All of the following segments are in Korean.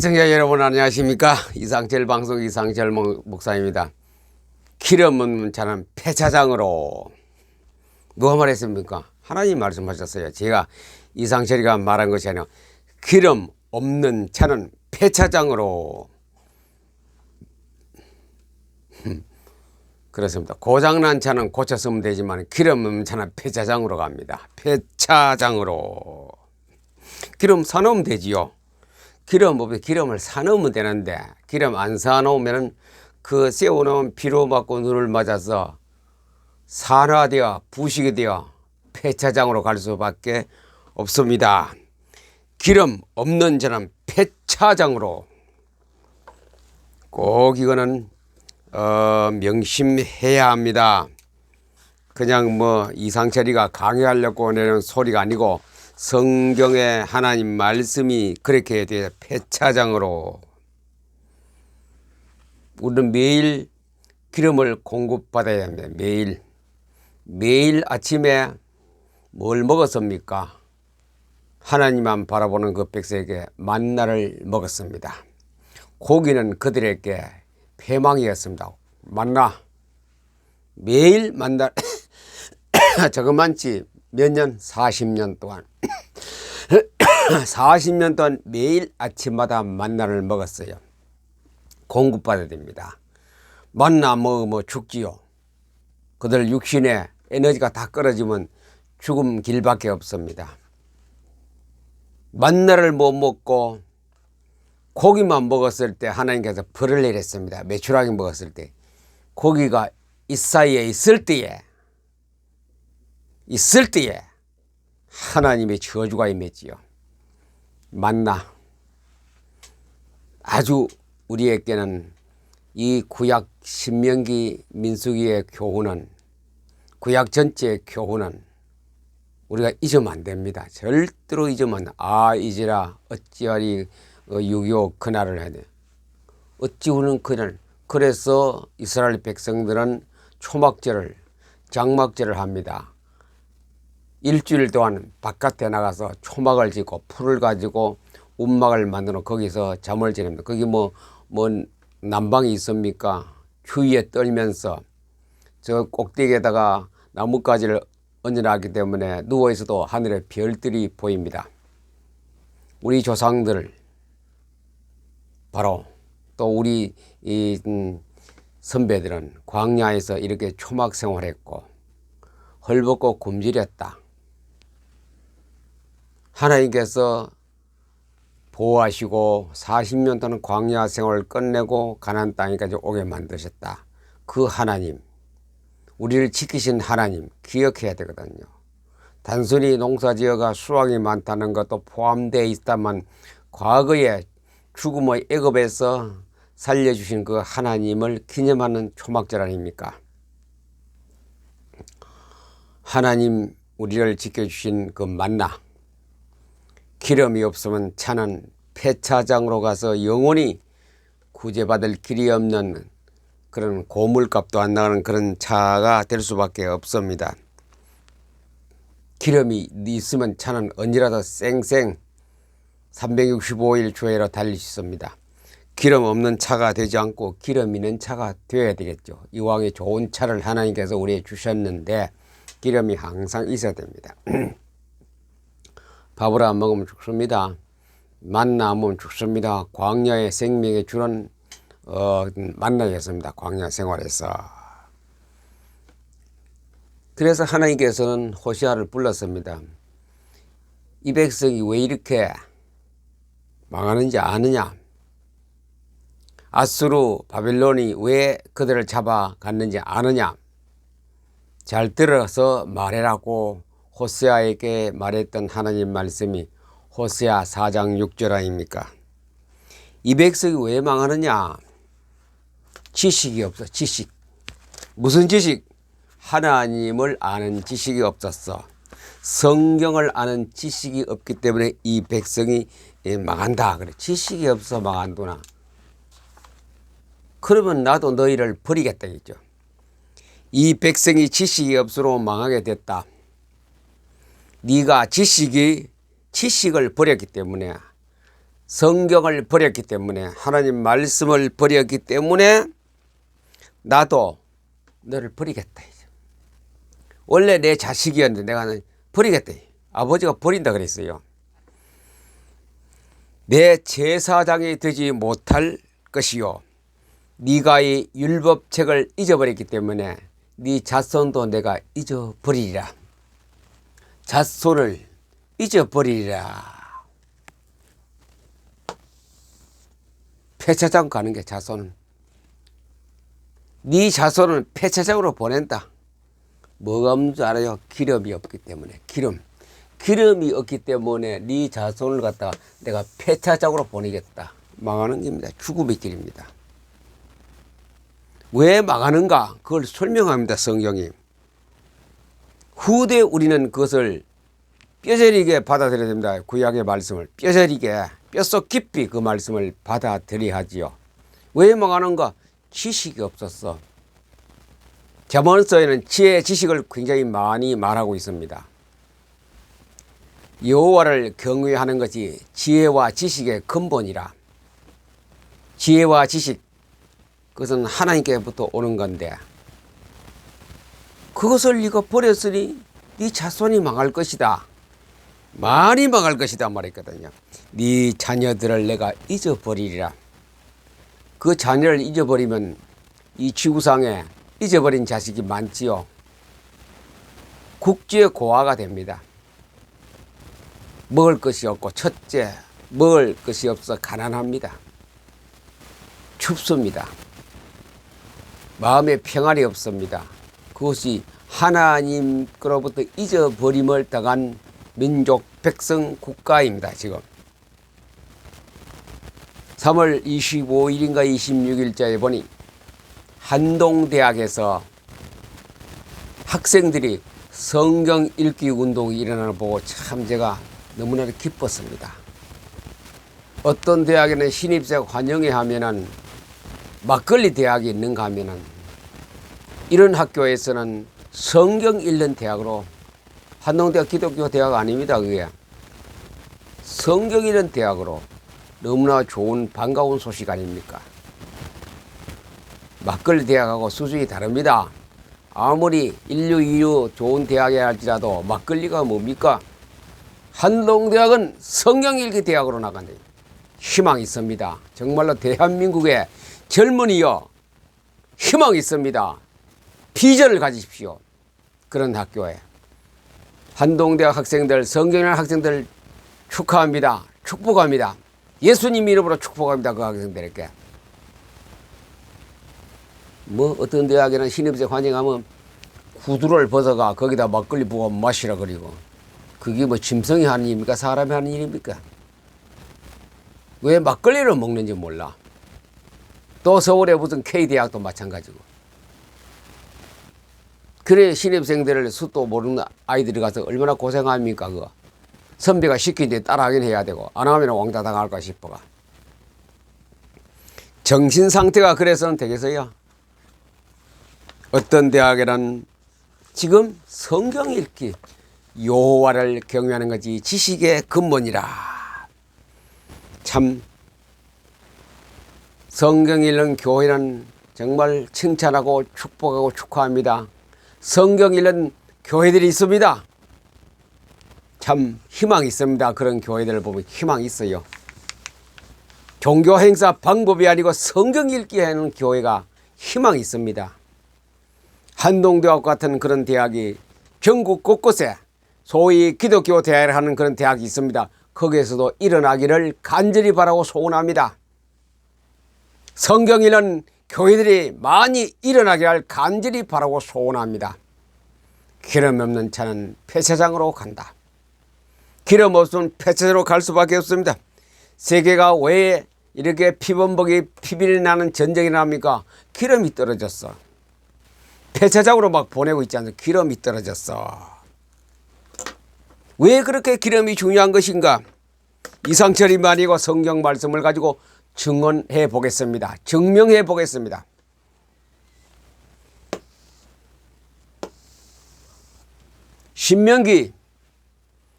시청자 여러분 안녕하십니까? 이상철 방송 이상철 목사입니다. 기름 없는 차는 폐차장으로. 누가 말했습니까? 하나님 말씀하셨어요. 제가 이상철이가 말한 것이 아니라 기름 없는 차는 폐차장으로. 그렇습니다. 고장난 차는 고쳐 쓰면 되지만 기름 없는 차는 폐차장으로 갑니다. 폐차장으로. 기름 사놓으면 되지요. 기름 없이 기름을 사놓으면 되는데 기름 안 사놓으면 그 세워놓은 피로 맞고 눈을 맞아서 산화되어 부식이 되어 폐차장으로 갈 수밖에 없습니다. 기름 없는 자는 폐차장으로. 꼭 이거는 명심해야 합니다. 그냥 뭐 이상철이가 강요하려고 내는 소리가 아니고 성경의 하나님 말씀이 그렇게 돼서 폐차장으로. 우리는 매일 기름을 공급받아야 합니다. 매일 아침에 뭘 먹었습니까? 하나님만 바라보는 그 백성에게 만나를 먹었습니다. 고기는 그들에게 패망이었습니다. 만나. 매일 만나. 저것만치 몇 년? 40년 동안. 40년 동안 매일 아침마다 만나를 먹었어요. 공급받아야 됩니다. 만나 먹으면 죽지요. 그들 육신에 에너지가 다 끊어지면 죽음 길밖에 없습니다. 만나를 못 먹고 고기만 먹었을 때 하나님께서 벌을 내렸습니다. 메추라기 먹었을 때. 고기가 이 사이에 있을 때에 하나님의 저주가 임했지요. 만나. 아주 우리에게는 이 구약 신명기 민수기의 교훈은, 구약 전체의 교훈은 우리가 잊으면 안 됩니다. 절대로 잊으면 이제라 어찌하리 6.25 그날을 해야 돼. 어찌 우는 그날. 그래서 이스라엘 백성들은 초막절을, 장막절을 합니다. 일주일 동안 바깥에 나가서 초막을 짓고 풀을 가지고 움막을 만들어 거기서 잠을 지냅니다. 거기 뭐 난방이 있습니까? 추위에 떨면서 저 꼭대기에다가 나뭇가지를 얹어놨기 때문에 누워있어도 하늘에 별들이 보입니다. 우리 조상들, 바로 또 우리 이 선배들은 광야에서 이렇게 초막 생활했고 헐벗고 굶주렸다. 하나님께서 보호하시고 40년 동안 광야 생활을 끝내고 가나안 땅에까지 오게 만드셨다. 그 하나님, 우리를 지키신 하나님 기억해야 되거든요. 단순히 농사지어가 수확이 많다는 것도 포함되어 있다만 과거에 죽음의 애굽에서 살려주신 그 하나님을 기념하는 초막절 아닙니까? 하나님 우리를 지켜주신 그 만나. 기름이 없으면 차는 폐차장으로 가서 영원히 구제받을 길이 없는 그런 고물값도 안 나가는 그런 차가 될 수밖에 없습니다. 기름이 있으면 차는 언제라도 쌩쌩 365일 주회로 달릴 수 있습니다. 기름 없는 차가 되지 않고 기름 있는 차가 되어야 되겠죠. 이왕에 좋은 차를 하나님께서 우리에게 주셨는데 기름이 항상 있어야 됩니다. 밥을 안 먹으면 죽습니다. 만나 안 먹으면 죽습니다. 광야의 생명의 주는 만나겠습니다. 광야 생활에서. 그래서 하나님께서는 호시아를 불렀습니다. 이 백성이 왜 이렇게 망하는지 아느냐? 아수르 바벨론이 왜 그들을 잡아갔는지 아느냐? 잘 들어서 말해라고 호세아에게 말했던 하나님 말씀이 호세아 4장 6절 아닙니까? 이 백성이 왜 망하느냐? 지식이 없어. 지식. 무슨 지식? 하나님을 아는 지식이 없었어. 성경을 아는 지식이 없기 때문에 이 백성이 망한다. 그래. 지식이 없어 망한구나. 그러면 나도 너희를 버리겠다 했죠. 이 백성이 지식이 없으로 망하게 됐다. 네가 지식을 버렸기 때문에 성경을 버렸기 때문에, 하나님 말씀을 버렸기 때문에 나도 너를 버리겠다. 원래 내 자식이었는데 내가 버리겠다. 아버지가 버린다 그랬어요. 내 제사장이 되지 못할 것이요, 네가 이 율법책을 잊어버렸기 때문에 네 자손도 내가 잊어버리리라. 자손을 잊어버리리라. 폐차장 가는 게 자손은. 네 자손은 폐차장으로 보낸다. 뭐가 없는 줄 알아요? 기름이 없기 때문에. 기름이 없기 때문에 네 자손을 갖다가 내가 폐차장으로 보내겠다. 망하는 길입니다. 죽음의 길입니다. 왜 망하는가? 그걸 설명합니다. 성경이. 후대 우리는 그것을 뼈저리게 받아들여야 됩니다. 구약의 말씀을 뼈저리게, 뼛속 깊이 그 말씀을 받아들여야 하지요. 왜 망하는가? 지식이 없었어. 잠언서에는 지혜, 지식을 굉장히 많이 말하고 있습니다. 여호와를 경외하는 것이 지혜와 지식의 근본이라. 지혜와 지식, 그것은 하나님께부터 오는 건데, 그것을 네가 버렸으니 네 자손이 망할 것이다. 많이 망할 것이다 말했거든요. 네 자녀들을 내가 잊어버리리라. 그 자녀를 잊어버리면 이 지구상에 잊어버린 자식이 많지요. 국지의 고아가 됩니다. 먹을 것이 없고, 첫째 먹을 것이 없어 가난합니다. 춥습니다. 마음에 평안이 없습니다. 그것이 하나님으로부터 잊어버림을 당한 민족, 백성, 국가입니다. 지금 3월 25일인가 26일자에 보니 한동대학에서 학생들이 성경 읽기 운동이 일어나는 걸 보고 참 제가 너무나도 기뻤습니다. 어떤 대학에는 신입생 환영회 하면은 막걸리 대학이 있는가 하면은, 이런 학교에서는 성경 읽는 대학으로, 한동대학 기독교 대학 아닙니다. 그게 성경 읽는 대학으로 너무나 좋은 반가운 소식 아닙니까? 막걸리 대학하고 수준이 다릅니다. 아무리 1류, 2류 좋은 대학에 할지라도 막걸리가 뭡니까? 한동대학은 성경 읽기 대학으로 나간다. 희망이 있습니다. 정말로 대한민국의 젊은이여, 희망이 있습니다. 비전을 가지십시오. 그런 학교에. 한동대학 학생들, 성경학 학생들 축하합니다. 축복합니다. 예수님 이름으로 축복합니다. 그 학생들에게. 뭐 어떤 대학에는 신입생 환영하면 구두를 벗어가 거기다 막걸리 부어 마시라 그리고, 그게 뭐 짐승이 하는 일입니까? 사람이 하는 일입니까? 왜 막걸리를 먹는지 몰라. 또 서울에 무슨 K대학도 마찬가지고. 그래 신입생들을 수도 모르는 아이들이 가서 얼마나 고생합니까? 그거 선배가 시키는데 따라하긴 해야 되고, 안 하면 왕따 당할까 싶어가. 정신상태가 그래서는 되겠어요? 어떤 대학에는 지금 성경 읽기, 여호와를 경외하는 것이 지식의 근본이라. 참 성경 읽는 교회는 정말 칭찬하고 축복하고 축하합니다. 성경 읽는 교회들이 있습니다. 참 희망이 있습니다. 그런 교회들을 보면 희망이 있어요. 종교 행사 방법이 아니고 성경 읽기 하는 교회가 희망이 있습니다. 한동대학 같은 그런 대학이 전국 곳곳에 소위 기독교 대학을 하는 그런 대학이 있습니다. 거기에서도 일어나기를 간절히 바라고 소원합니다. 성경 읽는 교회들이 많이 일어나기를 간절히 바라고 소원합니다. 기름 없는 차는 폐차장으로 간다. 기름 없으면 폐차장으로 갈 수밖에 없습니다. 세계가 왜 이렇게 피범벅이 피비린내 나는 전쟁이 납니까? 기름이 떨어졌어. 폐차장으로 막 보내고 있지 않습니까? 기름이 떨어졌어. 왜 그렇게 기름이 중요한 것인가? 이상철이 말이고 성경 말씀을 가지고 증언해 보겠습니다. 증명해 보겠습니다. 신명기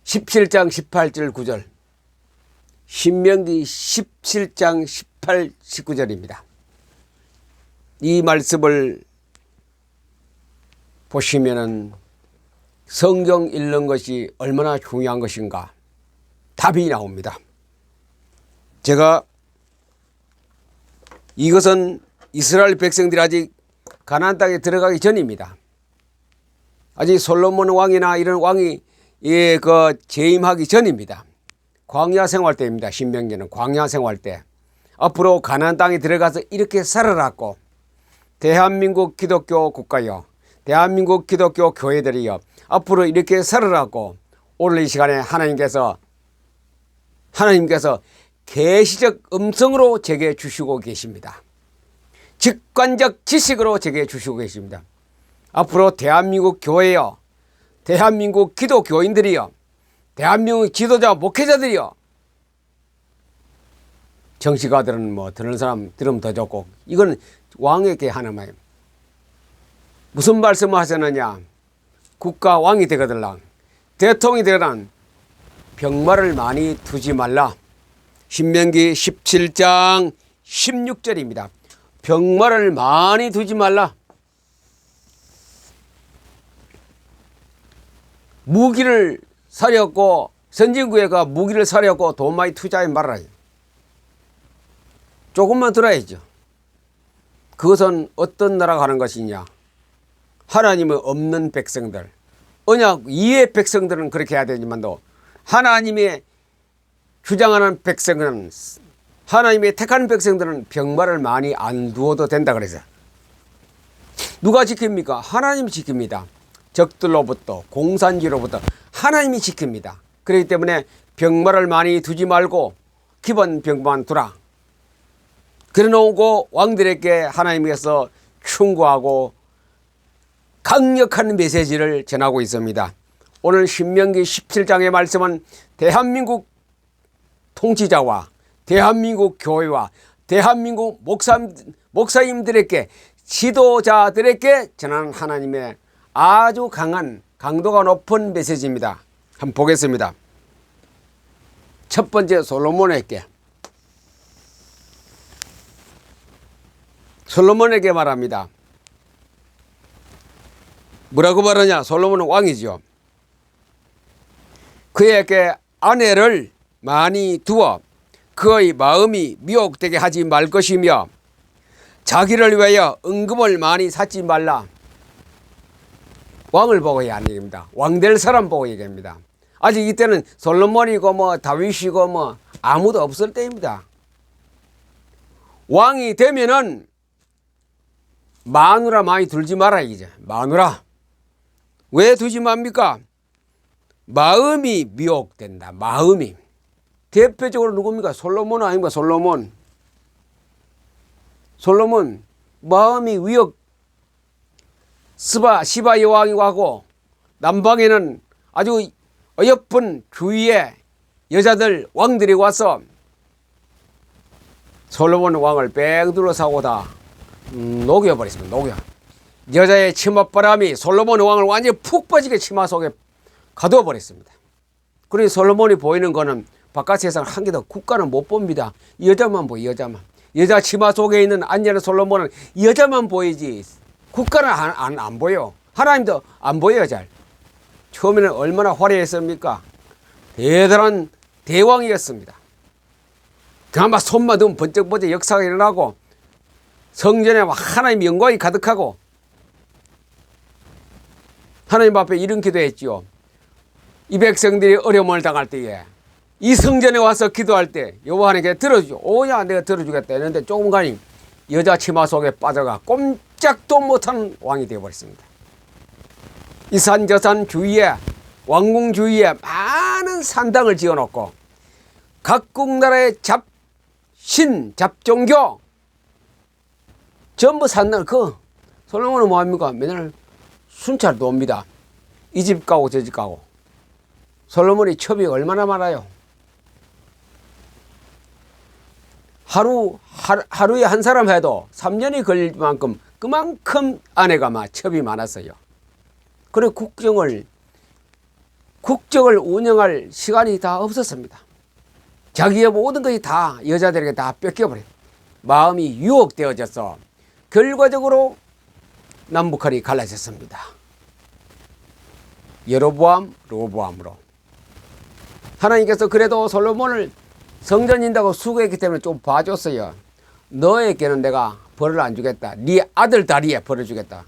17장 18절 9절 신명기 17장 18, 19절입니다. 이 말씀을 보시면은 성경 읽는 것이 얼마나 중요한 것인가 답이 나옵니다. 제가 이것은 이스라엘 백성들이 아직 가나안 땅에 들어가기 전입니다. 아직 솔로몬 왕이나 이런 왕이 재임하기 전입니다. 광야 생활 때입니다. 신명기는 광야 생활 때. 앞으로 가나안 땅에 들어가서 이렇게 살아났고 대한민국 기독교 국가요, 대한민국 기독교 교회들이요, 앞으로 이렇게 살아났고 오늘 이 시간에 하나님께서 계시적 음성으로 제게 주시고 계십니다. 직관적 지식으로 제게 주시고 계십니다. 앞으로 대한민국 교회요, 대한민국 기독교인들이요, 대한민국 지도자 목회자들이요, 정치가들은 뭐 듣는 사람 들으면 더 좋고, 이건 왕에게 하는 말. 무슨 말씀을 하셨느냐? 국가 왕이 되거들랑, 대통령이 되거든 병마를 많이 두지 말라. 신명기 17장 16절입니다. 병마를 많이 두지 말라. 무기를 사려고, 선진국에가 무기를 사려고 돈 많이 투자하지 말아라. 조금만 들어야죠. 그것은 어떤 나라가 하는 것이냐? 하나님의 없는 백성들, 언약 이의 백성들은 그렇게 해야 되지만도 하나님의 주장하는 백성은, 하나님의 택하는 백성들은 병마를 많이 안 두어도 된다 그래서. 누가 지킵니까? 하나님이 지킵니다. 적들로부터, 공산지로부터 하나님이 지킵니다. 그렇기 때문에 병마를 많이 두지 말고 기본 병만 두라. 그래 놓고 왕들에게 하나님께서 충고하고 강력한 메시지를 전하고 있습니다. 오늘 신명기 17장의 말씀은 대한민국 통치자와 대한민국 교회와 대한민국 목사님들에게, 지도자들에게 전하는 하나님의 아주 강한, 강도가 높은 메시지입니다. 한번 보겠습니다. 첫 번째, 솔로몬에게 말합니다. 뭐라고 말하냐? 솔로몬은 왕이죠. 그에게 아내를 많이 두어 그의 마음이 미혹되게 하지 말 것이며 자기를 위하여 은금을 많이 쌓지 말라. 왕을 보고 얘기하는 얘기입니다. 왕될 사람 보고 얘기합니다. 아직 이때는 솔로몬이고 뭐 다윗이고 뭐 아무도 없을 때입니다. 왕이 되면은 마누라 많이 들지 마라 이제. 마누라 왜 두지 맙니까? 마음이 미혹된다. 마음이. 대표적으로 누굽니까? 솔로몬 아닙니까? 솔로몬 마음이 위협. 시바 여왕이고 하고 남방에는 아주 어여쁜 주위에 여자들 왕들이 와서 솔로몬 왕을 뺑 둘러싸고 다 녹여버렸습니다. 여자의 치맛바람이 솔로몬 왕을 완전히 푹 빠지게 치마 속에 가두어버렸습니다. 그러니 솔로몬이 보이는 거는 바깥 세상 한 개 더 국가는 못 봅니다. 여자만 보여. 여자 치마 속에 있는 안전한 솔로몬은 여자만 보이지 국가는 안 보여. 하나님도 안 보여요. 잘. 처음에는 얼마나 화려했습니까? 대단한 대왕이었습니다. 그나마 손만 두면 번쩍번쩍 역사가 일어나고 성전에 하나님의 영광이 가득하고 하나님 앞에 이런 기도했지요. 이 백성들이 어려움을 당할 때에 이 성전에 와서 기도할 때 여호와 하나님께 들어주죠. 오야 내가 들어주겠다 했는데 조금 가니 여자 치마 속에 빠져가 꼼짝도 못하는 왕이 되어버렸습니다. 이 산 저 산 주위에, 왕궁 주위에 많은 산당을 지어놓고 각국 나라의 잡종교 전부 산당. 솔로몬은 뭐합니까? 맨날 순찰 돕니다. 이 집 가고 저 집 가고. 솔로몬이 첩이 얼마나 많아요. 하루에 한 사람 해도 3년이 걸릴 만큼 그만큼 아내가 첩이 많았어요. 그래 국정을 운영할 시간이 다 없었습니다. 자기의 모든 것이 다 여자들에게 다 뺏겨버려. 마음이 유혹되어져서 결과적으로 남북한이 갈라졌습니다. 여로보암, 로보암으로. 하나님께서 그래도 솔로몬을 성전인다고 수고했기 때문에 좀 봐줬어요. 너에게는 내가 벌을 안 주겠다. 네 아들 다리에 벌을 주겠다.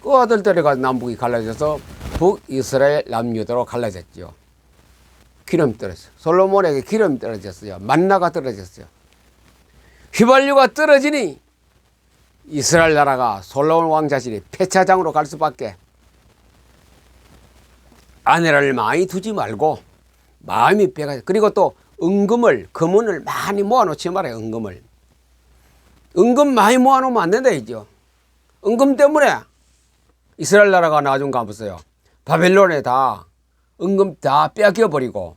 그 아들 다리가 남북이 갈라져서 북이스라엘 남유다로 갈라졌죠. 기름이 떨어졌어요. 솔로몬에게 기름이 떨어졌어요. 만나가 떨어졌어요. 휘발유가 떨어지니 이스라엘 나라가 솔로몬 왕 자신이 폐차장으로 갈 수밖에. 아내를 많이 두지 말고 마음이 빼가. 그리고 또 은금을 금은을 많이 모아놓지 말아요. 은금 많이 모아놓으면 안 된다 했죠. 은금 때문에 이스라엘 나라가 나중 가보세요. 바벨론에 다 은금 다 뺏겨버리고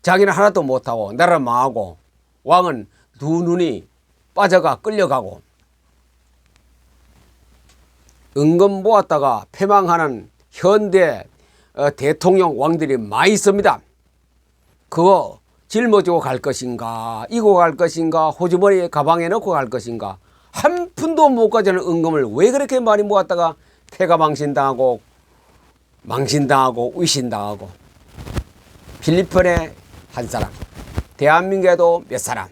자기는 하나도 못하고 나라 망하고 왕은 두 눈이 빠져가 끌려가고. 은금 모았다가 패망하는 현대 대통령 왕들이 많이 있습니다. 그거 짊어지고 갈 것인가, 이고 갈 것인가, 호주머니에 가방에 넣고 갈 것인가, 한 푼도 못 가지는 은금을 왜 그렇게 많이 모았다가 패가 망신당하고 위신당하고. 필리핀에 한 사람, 대한민국에도 몇 사람,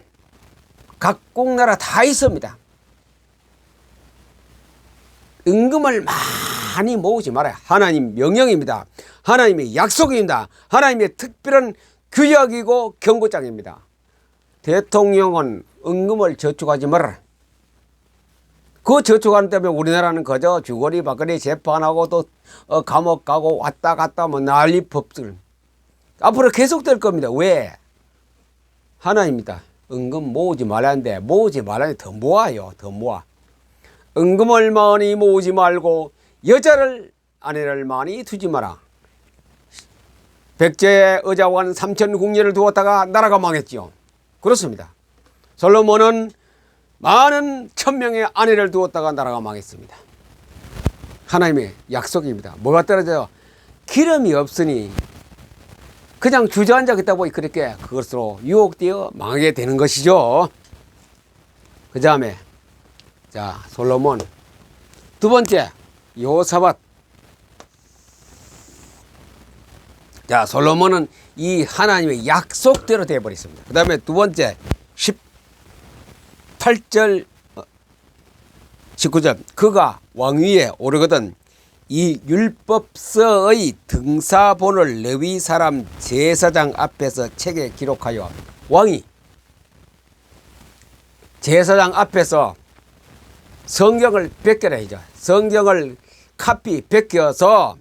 각국 나라 다 있습니다. 은금을 많이 모으지 말아요. 하나님 명령입니다. 하나님의 약속입니다. 하나님의 특별한 규약이고 경고장입니다. 대통령은 은금을 저축하지 말아라. 그 저축하는 때문에 우리나라는 그저 주거리 박거리 재판하고 또 감옥 가고 왔다 갔다 뭐 난리 법들 앞으로 계속될 겁니다. 왜? 하나입니다. 은금 모으지 말라는데 모으지 말라는데 더 모아요. 더 모아. 은금을 많이 모으지 말고 여자를 아내를 많이 두지 마라. 백제의 의자왕 3,000궁녀를 두었다가 나라가 망했지요. 그렇습니다. 솔로몬은 많은 1,000명의 아내를 두었다가 나라가 망했습니다. 하나님의 약속입니다. 뭐가 떨어져요? 기름이 없으니 그냥 주저앉아 있다 보니 그렇게 그것으로 유혹되어 망하게 되는 것이죠. 그 다음에 자 솔로몬 두 번째 여호사밧. 자 솔로몬은 이 하나님의 약속대로 되어버렸습니다. 그 다음에 두 번째 18절 19절 그가 왕위에 오르거든 이 율법서의 등사본을 레위 사람 제사장 앞에서 책에 기록하여. 왕이 제사장 앞에서 성경을 베껴라 하죠. 성경을 카피 베껴서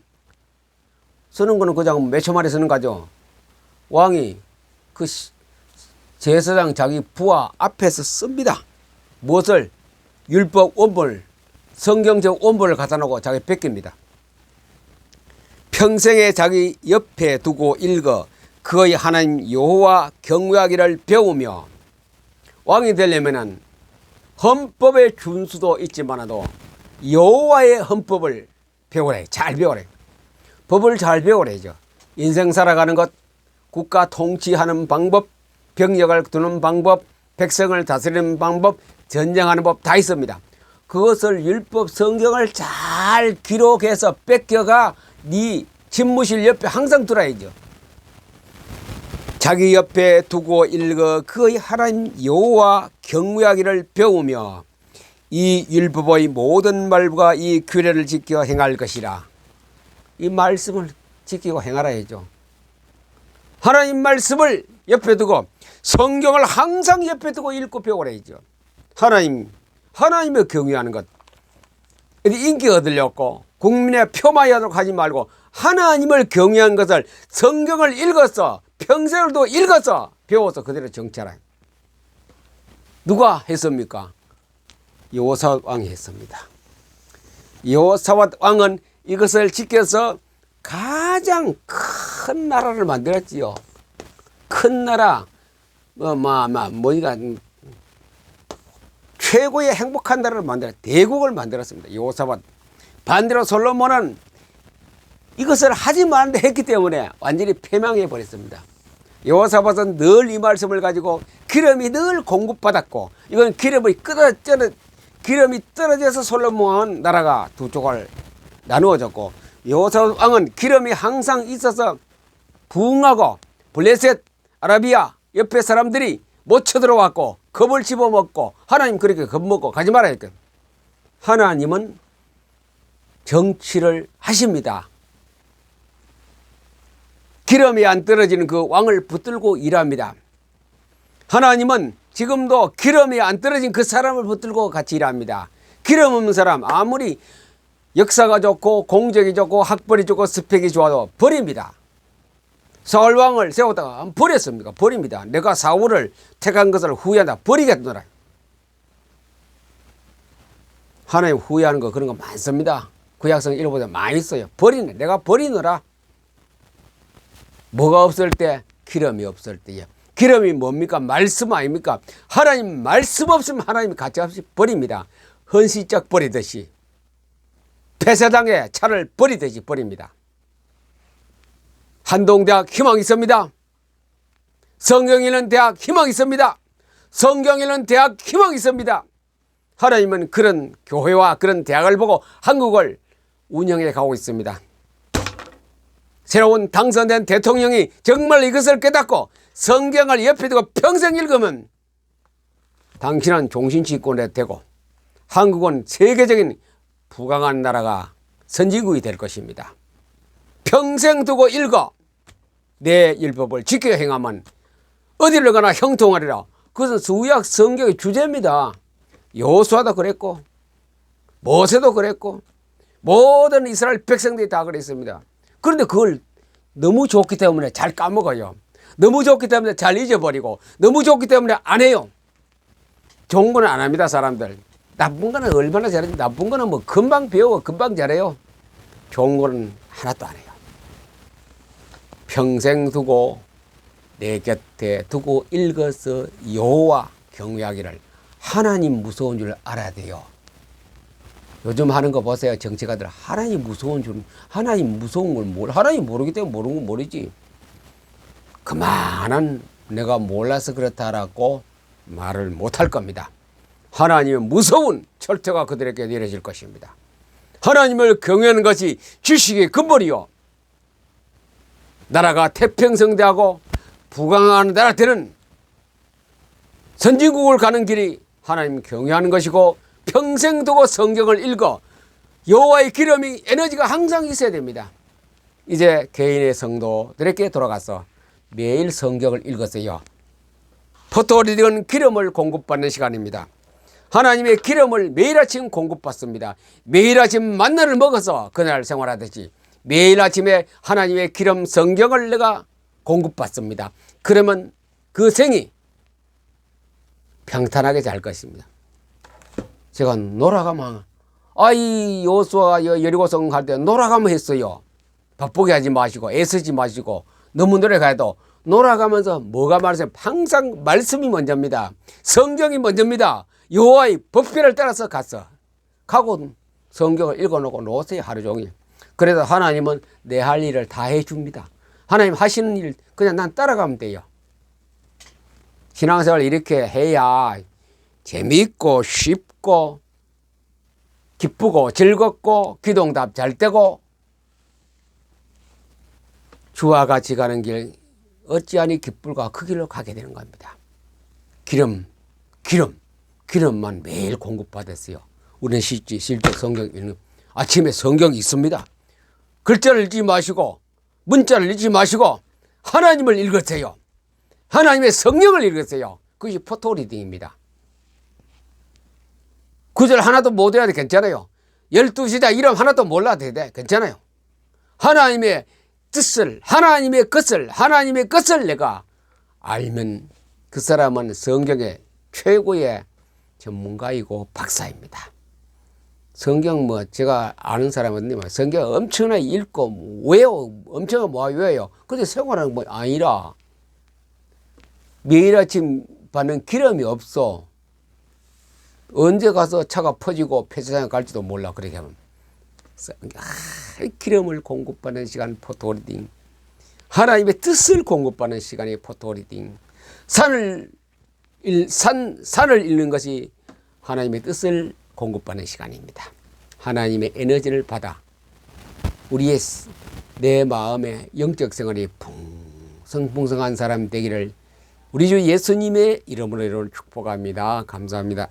쓰는 거는 그냥 몇 초 만에 쓰는 거죠. 왕이 그 제사장 자기 부하 앞에서 씁니다. 무엇을? 율법 원본을, 성경적 원본을 갖다 놓고 자기 베낍니다. 평생에 자기 옆에 두고 읽어 그의 하나님 여호와 경외하기를 배우며. 왕이 되려면은 헌법의 준수도 있지만도 여호와의 헌법을 배우래. 잘 배우래. 법을 잘 배우래죠. 인생 살아가는 것, 국가 통치하는 방법, 병력을 두는 방법, 백성을 다스리는 방법, 전쟁하는 법 다 있습니다. 그것을 율법 성경을 잘 기록해서 뺏겨가 네 집무실 옆에 항상 두라야죠. 자기 옆에 두고 읽어 그의 하나님 여호와 경외하기를 배우며 이 율법의 모든 말과 이 규례를 지켜 행할 것이라. 이 말씀을 지키고 행하라 해죠. 하나님 말씀을 옆에 두고 성경을 항상 옆에 두고 읽고 배우라 해죠. 하나님을 경외하는 것. 인기 얻으려고 국민의 표마하도록 하지 말고 하나님을 경외한 것을 성경을 읽어서 평생을도 읽어서 배워서 그대로 정찰하라. 누가 했습니까? 여호사밧 왕이 했습니다. 여호사밧 왕은 이것을 지켜서 가장 큰 나라를 만들었지요. 큰 나라, 뭐니까 최고의 행복한 나라를 대국을 만들었습니다. 여호사밧. 반대로 솔로몬은 이것을 하지 말는데 했기 때문에 완전히 패망해 버렸습니다. 여호사밧은 늘 이 말씀을 가지고 기름이 늘 공급받았고, 이건 기름이 떨어져서 솔로몬 나라가 두 쪽을 나누어졌고, 여호사밧 왕은 기름이 항상 있어서 부흥하고 블레셋 아라비아 옆에 사람들이 못 쳐들어왔고 겁을 집어먹고, 하나님 그렇게 겁먹고 가지 말아야 했거든. 하나님은 정치를 하십니다. 기름이 안 떨어지는 그 왕을 붙들고 일합니다. 하나님은 지금도 기름이 안 떨어진 그 사람을 붙들고 같이 일합니다. 기름 없는 사람, 아무리 역사가 좋고 공적이 좋고 학벌이 좋고 스펙이 좋아도 버립니다. 사울 왕을 세웠다가 버렸습니까? 버립니다. 내가 사울을 택한 것을 후회한다. 버리겠노라. 하나님 후회하는 거 그런 거 많습니다. 구약성 읽어보자 많이 있어요. 버리네. 내가 버리노라. 뭐가 없을 때? 기름이 없을 때요. 기름이 뭡니까? 말씀 아닙니까? 하나님 말씀 없으면 하나님이 가차없이 버립니다. 헌시적 버리듯이, 폐사장에 차를 버리듯이 버립니다. 한동대학 희망이 있습니다. 성경 읽는 대학 희망이 있습니다. 성경 읽는 대학 희망이 있습니다. 하나님은 그런 교회와 그런 대학을 보고 한국을 운영해 가고 있습니다. 새로운 당선된 대통령이 정말 이것을 깨닫고 성경을 옆에 두고 평생 읽으면 당신은 종신치권에 되고 한국은 세계적인 부강한 나라가 선진국이 될 것입니다. 평생 두고 읽어 내 율법을 지켜 행하면 어디를 가나 형통하리라. 그것은 구약 성경의 주제입니다. 여호수아도 그랬고 모세도 그랬고 모든 이스라엘 백성들이 다 그랬습니다. 그런데 그걸 너무 좋기 때문에 잘 까먹어요. 너무 좋기 때문에 잘 잊어버리고 너무 좋기 때문에 안 해요. 좋은 거는 안 합니다. 사람들. 나쁜 거는 얼마나 잘하지. 나쁜 거는 뭐 금방 배우고 금방 잘해요. 좋은 거는 하나도 안 해요. 평생 두고 내 곁에 두고 읽어서 여호와 경외하기를, 하나님 무서운 줄 알아야 돼요. 요즘 하는 거 보세요. 정치가들 하나님 무서운 줄, 하나님 무서운 걸 뭘, 하나님 모르기 때문에 모르는 건 모르지. 그만한 내가 몰라서 그렇다라고 말을 못할 겁니다. 하나님의 무서운 철퇴가 그들에게 내려질 것입니다. 하나님을 경외하는 것이 지식의 근본이요, 나라가 태평성대하고 부강한 나라 되는 선진국을 가는 길이 하나님 경외하는 것이고, 평생 두고 성경을 읽어 여호와의 기름이 에너지가 항상 있어야 됩니다. 이제 개인의 성도들에게 돌아가서 매일 성경을 읽었어요. 포토리딩은 기름을 공급받는 시간입니다. 하나님의 기름을 매일 아침 공급받습니다. 매일 아침 만나를 먹어서 그날 생활하듯이 매일 아침에 하나님의 기름 성경을 내가 공급받습니다. 그러면 그 생이 평탄하게 잘 것입니다. 제가 놀아가면, 아이 여호수아가 여리고성 갈 때 놀아가면 했어요. 바쁘게 하지 마시고 애쓰지 마시고 너무 노력해도 놀아가면서 뭐가 말하세요? 항상 말씀이 먼저입니다. 성경이 먼저입니다. 여호와의 법궤를 따라서 가고 성경을 읽어놓고 놓으세요. 하루 종일. 그래서 하나님은 내 할 일을 다 해줍니다. 하나님 하시는 일 그냥 난 따라가면 돼요. 신앙생활 이렇게 해야 재미있고 쉽고 기쁘고 즐겁고 기도응답 잘 되고 주와 같이 가는 길 어찌하니 기쁠까 그 길로 가게 되는 겁니다. 기름만 매일 공급받았어요. 우리는 실제 성경 읽는, 아침에 성경이 있습니다. 글자를 읽지 마시고 문자를 읽지 마시고 하나님을 읽으세요. 하나님의 성령을 읽으세요. 그것이 포토리딩입니다. 구절 하나도 못 외워도 괜찮아요. 12시다 이름 하나도 몰라도 돼. 괜찮아요. 하나님의 뜻을, 하나님의 것을 내가 알면 그 사람은 성경의 최고의 전문가이고 박사입니다. 성경 제가 아는 사람은 성경 엄청나게 읽고 엄청나게 외워요. 근데 생활하는 거 아니라 매일 아침 받는 기름이 없어. 언제 가서 차가 퍼지고 폐차장에 갈지도 몰라. 그렇게 하면 기름을 공급받는 시간 포토리딩. 하나님의 뜻을 공급받는 시간이 포토리딩. 산을 읽는 것이 하나님의 뜻을 공급받는 시간입니다. 하나님의 에너지를 받아 우리의 내 마음의 영적 생활이 풍성풍성한 사람 되기를 우리 주 예수님의 이름으로 축복합니다. 감사합니다.